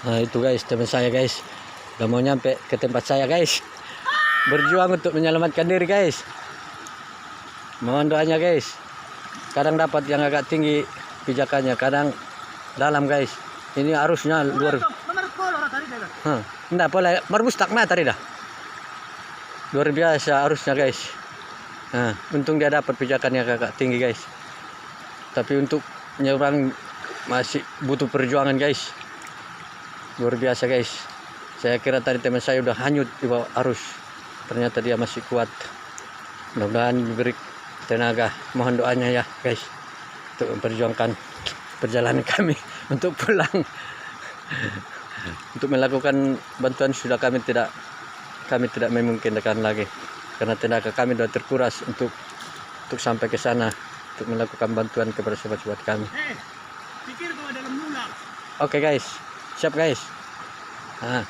Nah itu guys, teman saya guys, udah mau nyampe ke tempat saya guys, berjuang untuk menyelamatkan diri guys. Mohon doanya guys. Kadang dapat yang agak tinggi pijakannya, kadang dalam guys. Ini arusnya luar. Enggak boleh merbustak mata tadi dah. Luar biasa arusnya guys. Nah, untung dia dapat pijakannya agak tinggi guys. Tapi untuk menyeberang masih butuh perjuangan guys. Luar biasa guys. Saya kira tadi teman saya udah hanyut di bawah arus. Ternyata dia masih kuat. Mudah-mudahan diberi tenaga. Mohon doanya ya guys, untuk memperjuangkan perjalanan kami untuk pulang. Untuk melakukan bantuan sudah kami tidak memungkinkan lagi karena tenaga kami sudah terkuras untuk sampai ke sana untuk melakukan bantuan kepada sobat-sobat kami. Pikir kalau dalam lula. Oke guys, siap guys. Nah.